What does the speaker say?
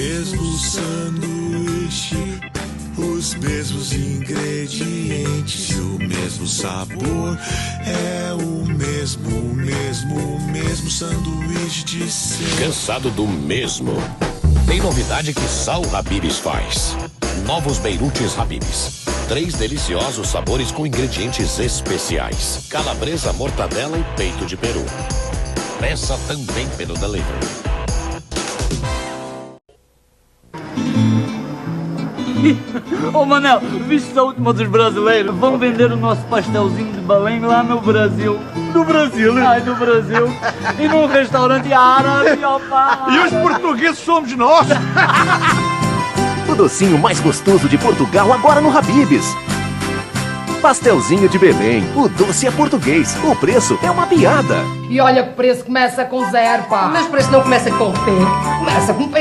mesmo sanduíche, os mesmos ingredientes e o mesmo sabor. É o mesmo sanduíche de sempre. Cansado do mesmo? Tem novidade que só o Habib's faz. Novos Beirutes Habib's. 3 deliciosos sabores com ingredientes especiais: calabresa, mortadela e peito de peru. Peça também pelo delivery. Ô Manel, viste a última dos brasileiros? Vão vender o nosso pastelzinho de Belém lá no Brasil. Do Brasil? Ai, do Brasil. E num restaurante árabe, opa! E os portugueses somos nós! O docinho mais gostoso de Portugal agora no Habib's. Pastelzinho de Belém. O doce é português. O preço é uma piada. E olha que o preço começa com 0, pá. Mas o preço não começa com P, começa com P.